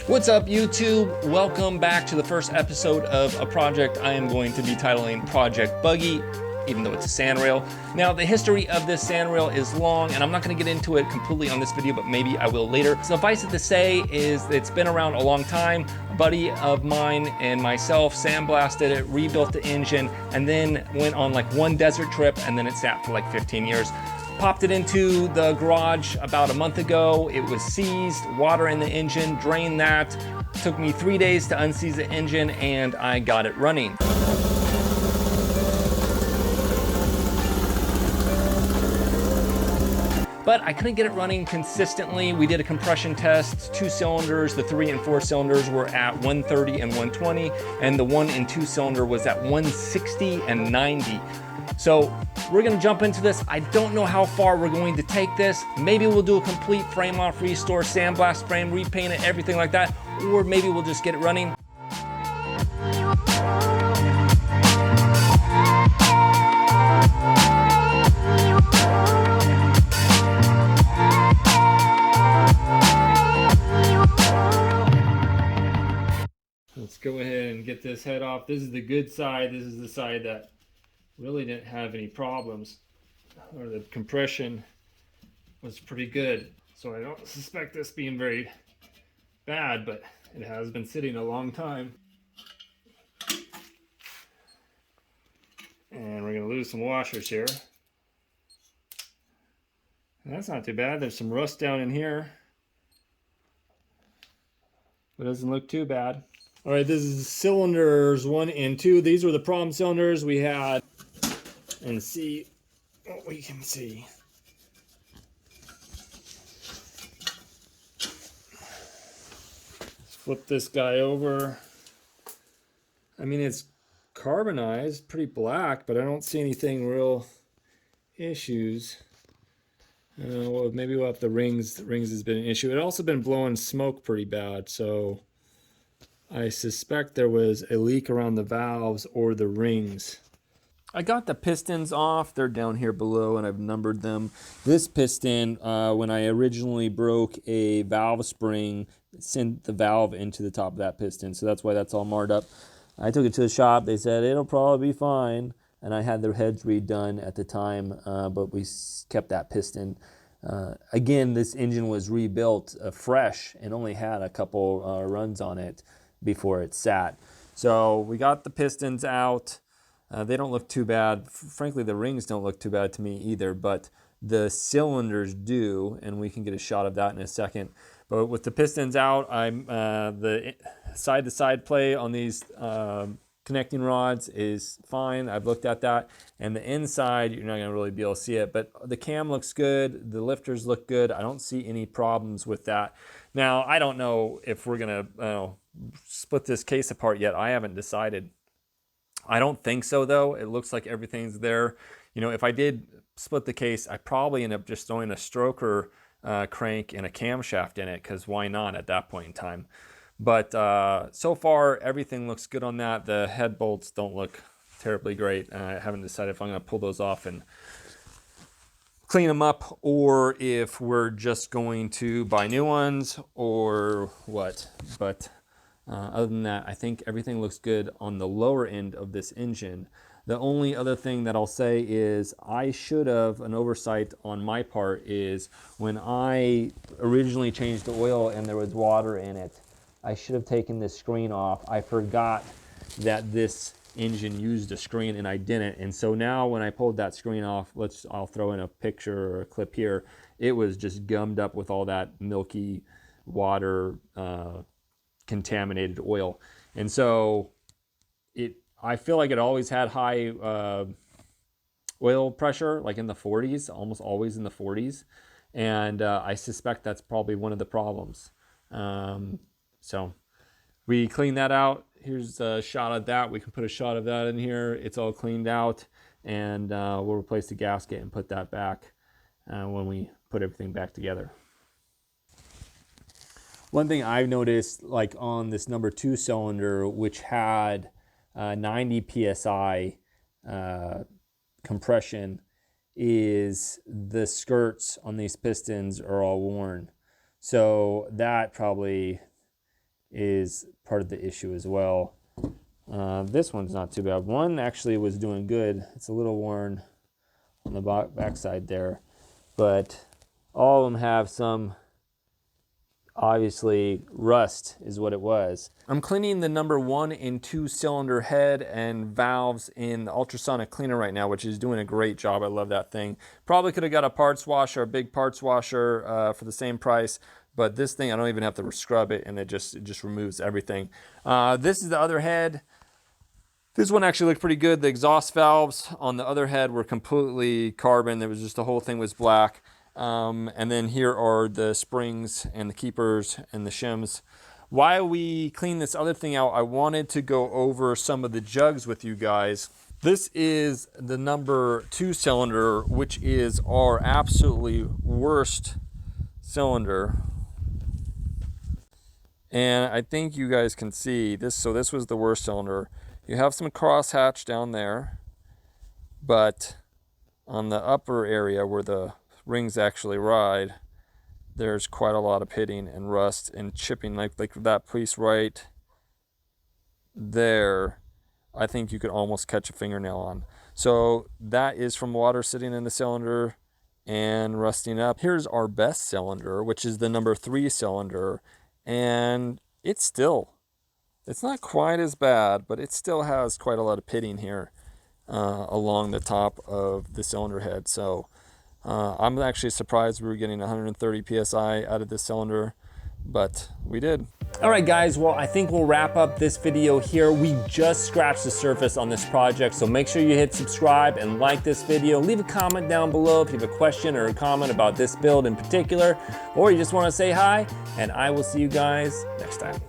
What's up, YouTube? Welcome back to the first episode of a project I am going to be titling Project Buggy, even though it's a sand rail. Now, the history of this sand rail is long, and I'm not going to get into it completely on this video, but maybe I will later. Suffice it to say is it's been around a long time. A buddy of mine and myself sandblasted it, rebuilt the engine, and then went on like one desert trip, and then it sat for like 15 years. Popped it into the garage about a month ago. It was seized, water in the engine, drained that. Took me 3 days to unseize the engine, and I got it running. But I couldn't get it running consistently. We did a compression test, 2 cylinders, the 3 and 4 cylinders were at 130 and 120, and the 1 and 2 cylinder was at 160 and 90. So we're gonna jump into this. I don't know how far we're going to take this. Maybe we'll do a complete frame off restore, sandblast frame, repaint it, everything like that, or maybe we'll just get it running. Let's go ahead and get this head off. This is the good side. This is the side that really didn't have any problems, or the compression was pretty good. So I don't suspect this being very bad, but it has been sitting a long time. And we're gonna lose some washers here. And that's not too bad. There's some rust down in here, but it doesn't look too bad. All right, this is cylinders 1 and 2. These were the problem cylinders we had. And see what we can see. Let's flip this guy over. I mean, it's carbonized, pretty black, but I don't see anything real issues. Well, maybe we'll have the rings. The rings has been an issue. It also been blowing smoke pretty bad, so I suspect there was a leak around the valves or the rings. I got the pistons off. They're down here below, and I've numbered them. This piston, when I originally broke a valve spring, sent the valve into the top of that piston, so that's why that's all marred up. I took it to the shop. They said it'll probably be fine, and I had their heads redone at the time, but we kept that piston. Again, this engine was rebuilt fresh and only had a couple runs on it before it sat. So we got the pistons out. They don't look too bad. Frankly, the rings don't look too bad to me either, but the cylinders do, and we can get a shot of that in a second. But with the pistons out, I'm the side-to-side play on these connecting rods is fine. I've looked at that, and the inside, you're not gonna really be able to see it, but the cam looks good. The lifters look good. I don't see any problems with that. Now, I don't know if we're gonna split this case apart yet. I haven't decided. I don't think so, though. It looks like everything's there. You know, if I did split the case, I probably end up just throwing a stroker crank and a camshaft in it, because why not at that point in time? But so far, everything looks good on that. The head bolts don't look terribly great. I haven't decided if I'm going to pull those off and clean them up, or if we're just going to buy new ones, or what. But other than that, I think everything looks good on the lower end of this engine. The only other thing that I'll say is I should have, an oversight on my part, is when I originally changed the oil and there was water in it, I should have taken this screen off. I forgot that this engine used a screen and I didn't. And so now when I pulled that screen off, I'll throw in a picture or a clip here, it was just gummed up with all that milky water, contaminated oil. And so I feel like it always had high oil pressure, like in the 40s, almost always in the 40s. And I suspect that's probably one of the problems. So we cleaned that out. Here's a shot of that. We can put a shot of that in here. It's all cleaned out, and we'll replace the gasket and put that back when we put everything back together. One thing I've noticed, like on this number 2 cylinder, which had 90 psi compression, is the skirts on these pistons are all worn. So that probably is part of the issue as well. This one's not too bad. One actually was doing good. It's a little worn on the back side there, but all of them have some, obviously, rust is what it was. I'm cleaning the number 1 and 2 cylinder head and valves in the ultrasonic cleaner right now, which is doing a great job. I love that thing. Probably could have got a parts washer, a big parts washer for the same price, but this thing, I don't even have to scrub it, and it just removes everything. This is the other head. This one actually looked pretty good. The exhaust valves on the other head were completely carbon. There was just, the whole thing was black. And then here are the springs and the keepers and the shims. While we clean this other thing out, I wanted to go over some of the jugs with you guys. This is the number 2 cylinder, which is our absolutely worst cylinder. And I think you guys can see this. So this was the worst cylinder. You have some crosshatch down there, but on the upper area where the rings actually ride, there's quite a lot of pitting and rust and chipping, like that piece right there. I think you could almost catch a fingernail on. So that is from water sitting in the cylinder and rusting up. Here's our best cylinder, which is the number 3 cylinder, and it's not quite as bad, but it still has quite a lot of pitting here along the top of the cylinder head. So I'm actually surprised we were getting 130 PSI out of this cylinder, but we did. All right, guys, well, I think we'll wrap up this video here. We just scratched the surface on this project, so make sure you hit subscribe and like this video. Leave a comment down below if you have a question or a comment about this build in particular, or you just want to say hi, and I will see you guys next time.